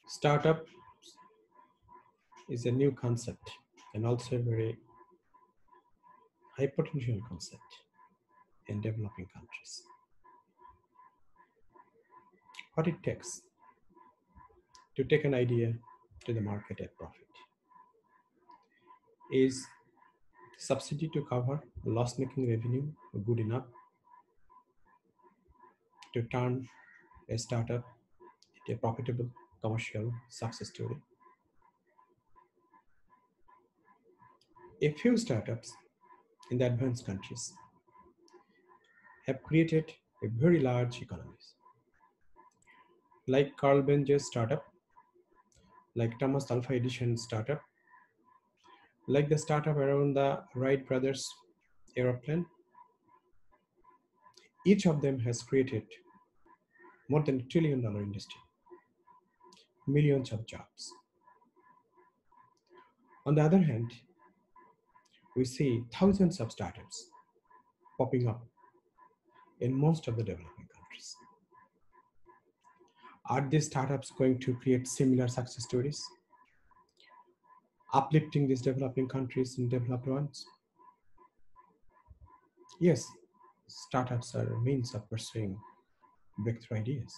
Startup is a new concept and also a very high potential concept in developing countries. What it takes to take an idea to the market at profit is subsidy to cover loss-making revenue good enough to turn a startup into a profitable commercial success story. A few startups in the advanced countries have created a very large economies, like Carl Benz's startup, like Thomas Alpha Edison startup, like the startup around the Wright brothers aeroplane. Each of them has created more than $1 trillion industry, millions of jobs. On the other hand, we see thousands of startups popping up in most of the developing countries. Are these startups going to create similar success stories, uplifting these developing countries and developed ones? Yes, startups are a means of pursuing breakthrough ideas.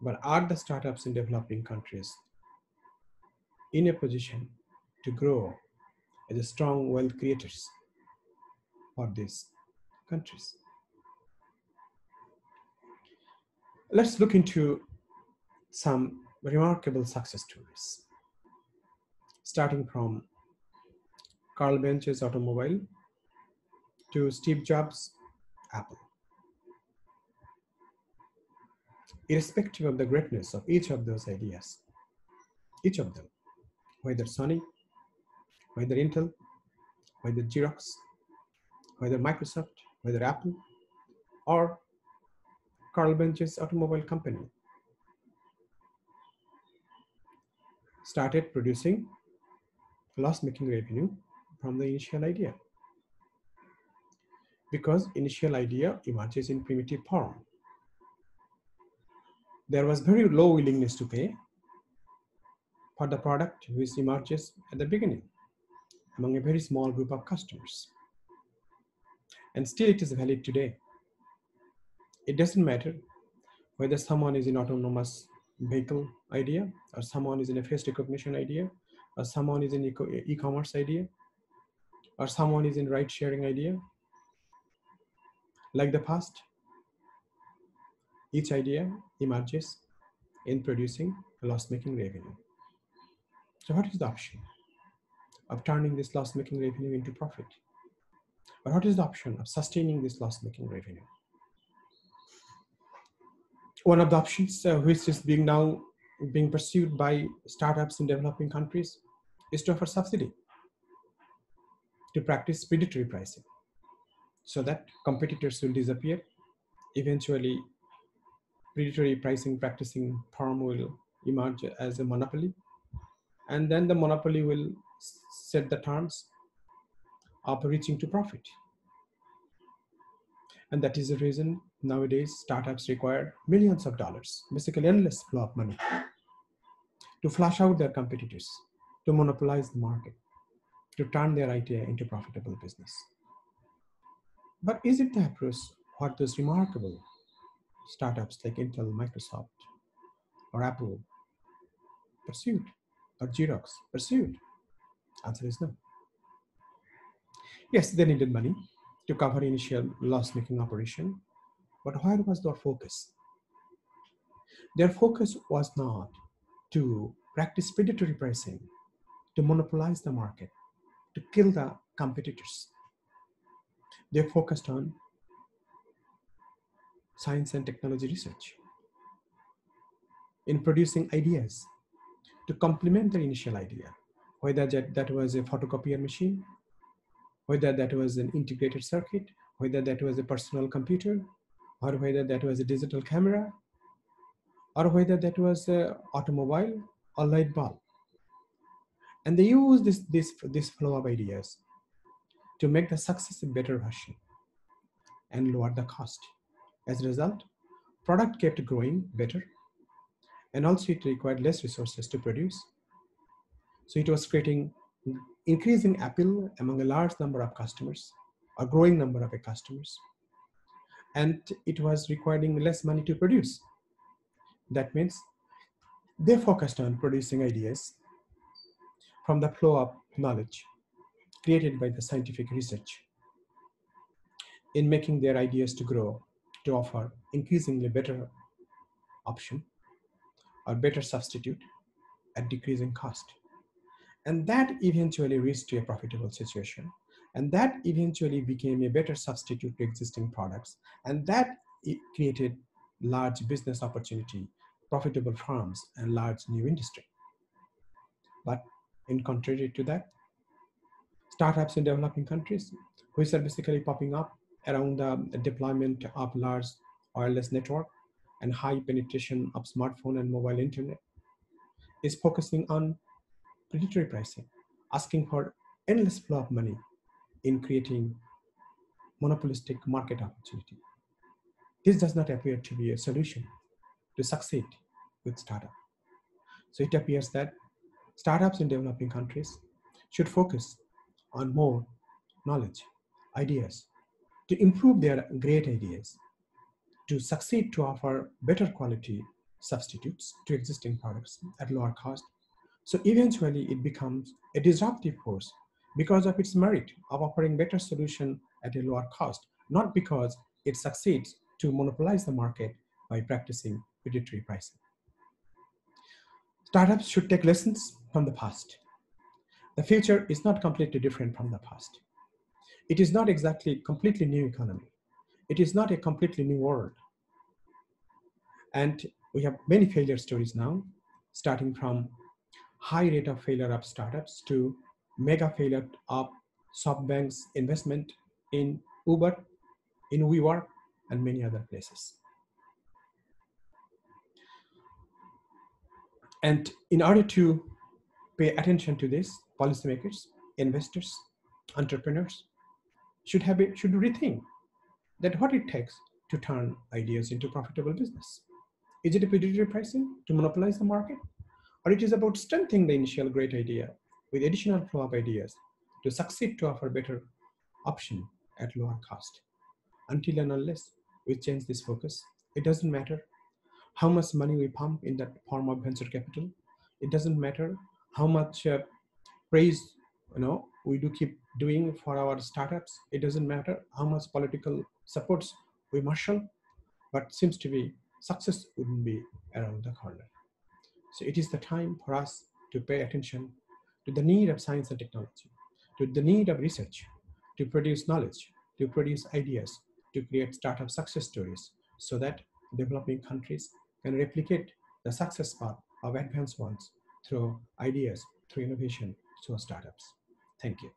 But are the startups in developing countries in a position to grow as strong wealth creators for these countries? Let's look into some remarkable success stories, starting from Carl Benz's automobile to Steve Jobs' Apple. Irrespective of the greatness of each of those ideas, each of them, whether Sony, whether Intel, whether Xerox, whether Microsoft, whether Apple, or Carl Benz's automobile company, started producing loss-making revenue from the initial idea. Because initial idea emerges in primitive form, there was very low willingness to pay for the product which emerges at the beginning among a very small group of customers. And still it is valid today. It doesn't matter whether someone is in autonomous vehicle idea, or someone is in a face recognition idea, or someone is in e-commerce idea, or someone is in ride sharing idea. Like the past, each idea emerges in producing loss-making revenue. So what is the option of turning this loss-making revenue into profit? Or what is the option of sustaining this loss-making revenue? One of the options which is being pursued by startups in developing countries is to offer subsidy to practice predatory pricing so that competitors will disappear. Eventually, predatory pricing practicing firm will emerge as a monopoly, and then the monopoly will set the terms of reaching to profit. And that is the reason nowadays startups require millions of dollars, basically endless flow of money, to flush out their competitors, to monopolize the market, to turn their idea into profitable business. But is it the approach what those remarkable startups like Intel, Microsoft, or Apple pursued, or Xerox pursued? Answer is no. Yes, they needed money to cover initial loss-making operation, but where was their focus? Their focus was not to practice predatory pricing, to monopolize the market, to kill the competitors. They focused on science and technology research, in producing ideas to complement the initial idea, whether that was a photocopier machine, whether that was an integrated circuit, whether that was a personal computer, or whether that was a digital camera, or whether that was an automobile or light bulb. And they use this flow of ideas to make the success a better version and lower the cost. As a result, product kept growing better, And also it required less resources to produce. So it was creating increasing appeal among a large number of customers, a growing number of customers, and it was requiring less money to produce. That means they focused on producing ideas from the flow of knowledge created by the scientific research in making their ideas to grow to offer increasingly better option or better substitute at decreasing cost. And that eventually reached to a profitable situation. And that eventually became a better substitute to existing products. And that created large business opportunity, profitable firms, and large new industry. But in contrary to that, startups in developing countries, which are basically popping up around the deployment of large wireless network and high penetration of smartphone and mobile internet, is focusing on predatory pricing, asking for endless flow of money in creating monopolistic market opportunity. This does not appear to be a solution to succeed with startup. So it appears that startups in developing countries should focus on more knowledge, ideas, to improve their great ideas, to succeed to offer better quality substitutes to existing products at lower cost. So eventually it becomes a disruptive force because of its merit of offering better solution at a lower cost, not because it succeeds to monopolize the market by practicing predatory pricing. Startups should take lessons from the past. The future is not completely different from the past. It is not exactly completely new economy. It is not a completely new world. And we have many failure stories now, starting from high rate of failure of startups to mega failure of SoftBank's investment in Uber, in WeWork, and many other places. And in order to pay attention to this, policymakers, investors, entrepreneurs should rethink that what it takes to turn ideas into profitable business. Is it a predatory pricing to monopolize the market? Or it is about strengthening the initial great idea with additional flow of ideas to succeed to offer better option at lower cost. Until and unless we change this focus, it doesn't matter how much money we pump in that form of venture capital. It doesn't matter how much praise we do keep doing for our startups. It doesn't matter how much political supports we marshal, but seems to be success wouldn't be around the corner. So it is the time for us to pay attention to the need of science and technology, to the need of research, to produce knowledge, to produce ideas, to create startup success stories so that developing countries can replicate the success path of advanced ones through ideas, through innovation, through startups. Thank you.